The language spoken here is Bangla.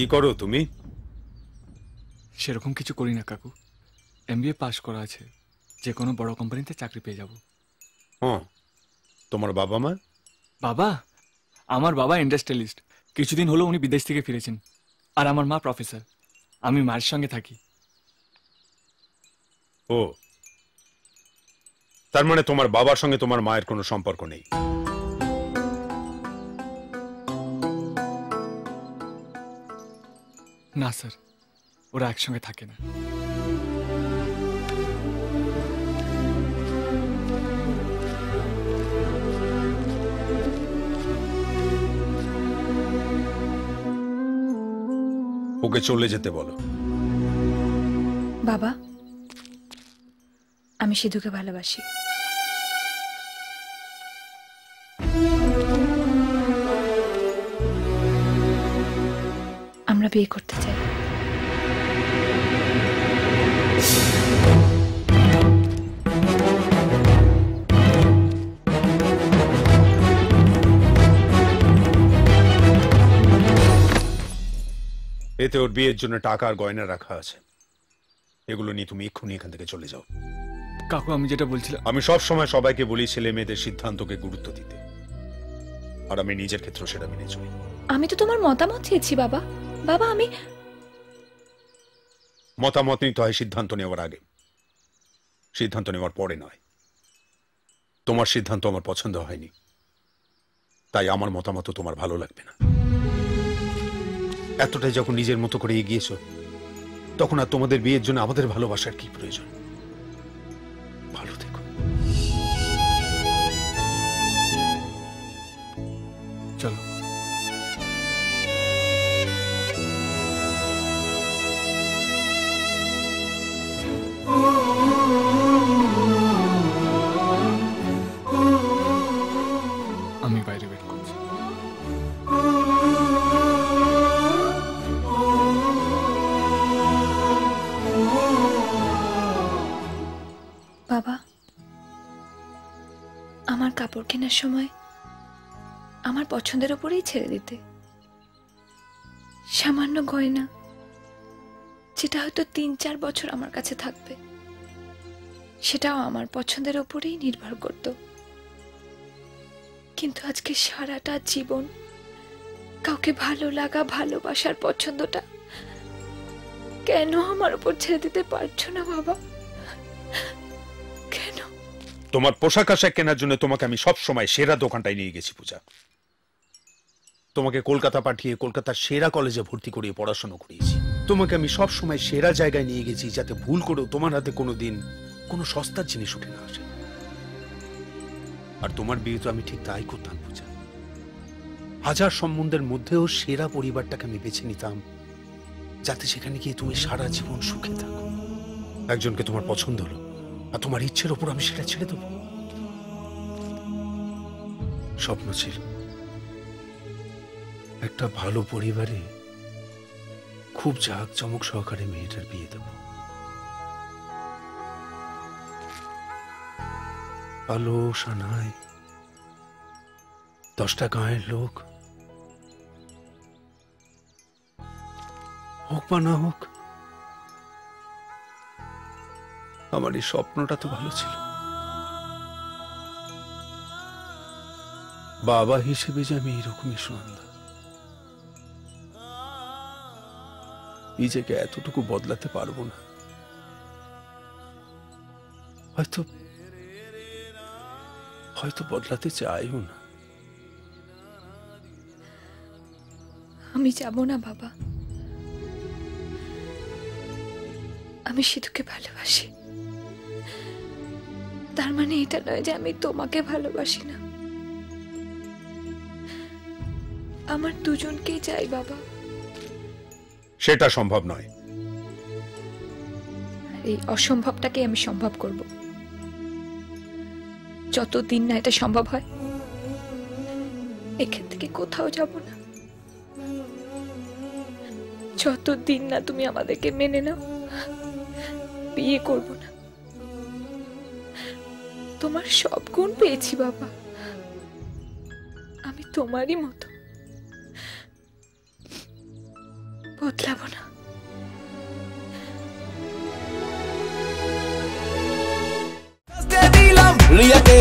কি করো তুমি? সেরকম কিছু করি না কাকু, MBA পাস করা আছে, যে কোনো বড় কোম্পানিতে চাকরি পেয়ে যাব। হ্যাঁ, তোমার বাবা মা? বাবা, আমার বাবা ইন্ডাস্ট্রিয়ালিস্ট, কিছুদিন হলো উনি বিদেশ থেকে ফিরেছেন। আর আমার মা প্রফেসর, আমি মায়ের সঙ্গে থাকি। ও, তার মানে তোমার বাবার সঙ্গে তোমার মায়ের কোনো সম্পর্ক নেই? না স্যার, ওরা একসঙ্গে থাকে না। ওকে চলে যেতে বলো। বাবা, আমি সিধুকে ভালোবাসি। আমরা বিয়ে করতে চাই। এতে ওর বিয়ের জন্য টাকা আর গয়না রাখা আছে, এগুলো নিয়ে তুমি এক্ষুনি এখান থেকে চলে যাও। কাকু, আমি যেটা বলছিলাম, আমি সব সময় সবাইকে বলি ছেলে মেয়েদের সিদ্ধান্তকে গুরুত্ব দিতে, আর আমি নিজের ক্ষেত্রে সেটা মেনে চলি। আমি তো তোমার মতামত চেয়েছি বাবা। বাবা, আমি মতামত নিতে হয় সিদ্ধান্ত নেওয়ার আগে, সিদ্ধান্ত নেওয়ার পরে নয়। তোমার সিদ্ধান্ত আমার পছন্দ হয়নি, তাই আমার মতামত তোমার ভালো লাগবে না। এতটাই যখন নিজের মতো করে এগিয়েছো, তখন আর তোমাদের বিয়ের জন্য আমাদের ভালোবাসার কি প্রয়োজন? ভালো থেকো। চলো। আমি বাইরে ওয়েট করছি। বাবা, আমার কাপড় কেনার সময় আমার পছন্দের উপরেই ছেড়ে দিতে। সামান্য গয়না, যেটা হয়তো 3-4 বছর আমার কাছে থাকবে, সেটাও আমার পছন্দের উপরেই নির্ভর করত। কিন্তু আজকে সারাটা জীবন কাউকে ভালো লাগা, ভালোবাসার পছন্দটা কেন আমার উপর ছেড়ে দিতে পারছো না বাবা? কেন? তোমার পোশাক আশাক কেনার জন্য তোমাকে আমি সব সময় সেরা দোকানটায় নিয়ে গেছি পূজা। তোমাকে কলকাতা পাঠিয়ে কলকাতার সেরা কলেজে ভর্তি করিয়ে পড়াশোনা করিয়েছি। তোমাকে আমি সব সময় সেরা জায়গায় নিয়ে গেছি, যাতে ভুল করেও তোমার হাতে কোনোদিন কোনো সস্তার জিনিস উঠে না আসে। আর তোমার বিয়ে তো আমি ঠিক তাই করতাম পূজা। হাজার সম্বন্ধের মধ্যেও সেরা পরিবারটাকে আমি বেছে নিতাম, যাতে সেখানে গিয়ে তুমি সারা জীবন সুখে থাকো। একজনকে তোমার পছন্দ হলো, আর তোমার ইচ্ছের ওপর আমি সেটা ছেড়ে দেবো? স্বপ্ন ছিল একটা ভালো পরিবারে খুব জাঁকজমক সহকারে মেয়েটার বিয়ে দেব। আলো সানায় 10টা গাঁয়ের লোক, হোক বা না হোক, আমার এই স্বপ্নটা তো ভালো ছিল। বাবা হিসেবে যে আমি এরকমই সুনন্দা, নিজেকে এতটুকু বদলাতে পারবো না। হয়তো বদলাতে চাইও না। আমি যাব না বাবা। আমি সিধুকে ভালোবাসি, তার মানে এটা নয় যে আমি তোমাকে ভালোবাসি না। আমার দুজনকেই চাই বাবা। সেটা সম্ভব নয়। এই অসম্ভবটাকে আমি সম্ভব করব। যতদিন না এটা সম্ভব হয়, এখান থেকে কোথাও যাব না। যতদিন না তুমি আমাদেরকে মেনে নাও, বিয়ে করব না। তোমার সব গুণ পেয়েছি বাবা, আমি তোমারই মতো। বদলাবো না। রিয়াকে